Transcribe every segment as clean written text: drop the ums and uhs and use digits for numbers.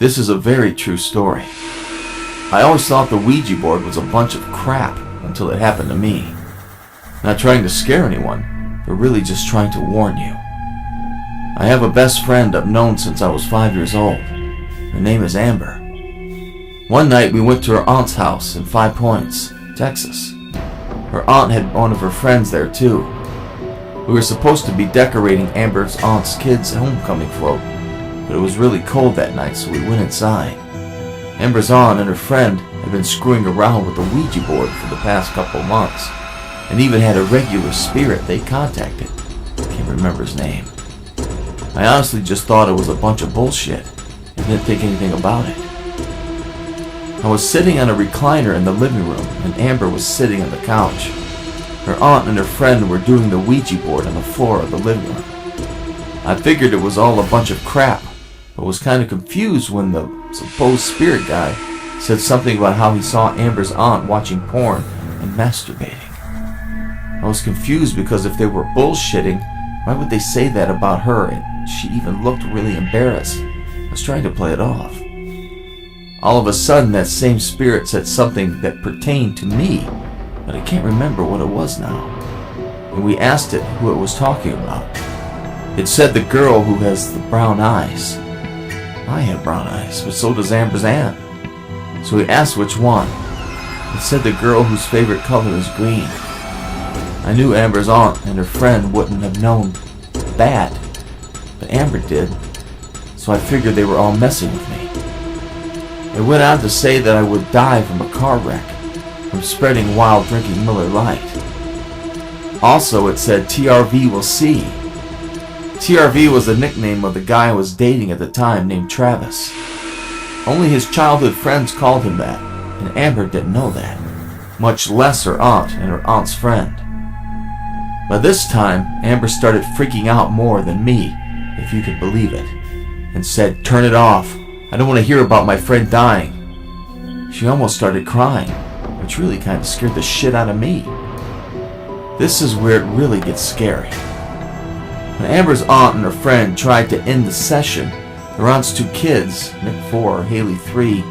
This is a very true story. I always thought the Ouija board was a bunch of crap until it happened to me. Not trying to scare anyone, but really just trying to warn you. I have a best friend I've known since I was 5 years old. Her name is Amber. One night we went to her aunt's house in 5 Points, Texas. Her aunt had one of her friends there too. We were supposed to be decorating Amber's aunt's kids' homecoming float, but it was really cold that night, so we went inside. Amber's aunt and her friend had been screwing around with the Ouija board for the past couple months, and even had a regular spirit they contacted. I can't remember his name. I honestly just thought it was a bunch of bullshit and didn't think anything about it. I was sitting on a recliner in the living room, and Amber was sitting on the couch. Her aunt and her friend were doing the Ouija board on the floor of the living room. I figured it was all a bunch of crap, but was kind of confused when the supposed spirit guy said something about how he saw Amber's aunt watching porn and masturbating. I was confused because if they were bullshitting, why would they say that about her, and she even looked really embarrassed. I was trying to play it off. All of a sudden that same spirit said something that pertained to me, but I can't remember what it was now. And we asked it who it was talking about. It said the girl who has the brown eyes. I have brown eyes, but so does Amber's aunt. So we asked which one. It said the girl whose favorite color is green. I knew Amber's aunt and her friend wouldn't have known that, but Amber did, so I figured they were all messing with me. It went on to say that I would die from a car wreck, from spreading while drinking Miller Lite. Also, it said TRV will see. TRV was the nickname of the guy I was dating at the time, named Travis. Only his childhood friends called him that, and Amber didn't know that, much less her aunt and her aunt's friend. By this time, Amber started freaking out more than me, if you could believe it, and said, "Turn it off. I don't want to hear about my friend dying." She almost started crying, which really kind of scared the shit out of me. This is where it really gets scary. When Amber's aunt and her friend tried to end the session, her aunt's 2 kids, Nick 4, Haley 3,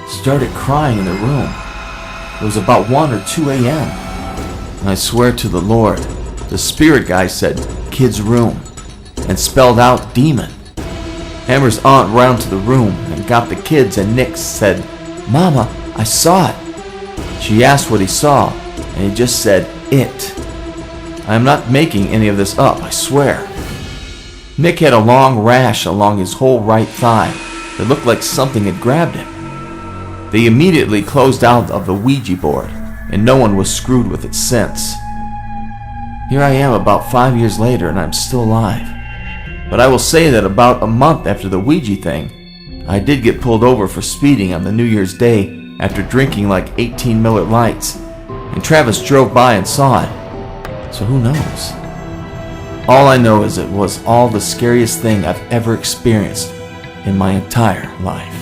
started crying in the room. It was about 1 or 2 a.m. And I swear to the Lord, the spirit guy said, "Kid's room," and spelled out demon. Amber's aunt ran to the room and got the kids, and Nick said, "Mama, I saw it." She asked what he saw, and he just said, "It." I am not making any of this up, I swear. Nick had a long rash along his whole right thigh that looked like something had grabbed him. They immediately closed out of the Ouija board, and no one was screwed with it since. Here I am about 5 years later, and I'm still alive. But I will say that about a month after the Ouija thing, I did get pulled over for speeding on the New Year's Day after drinking like 18 Miller Lights, and Travis drove by and saw it. So who knows? All I know is it was all the scariest thing I've ever experienced in my entire life.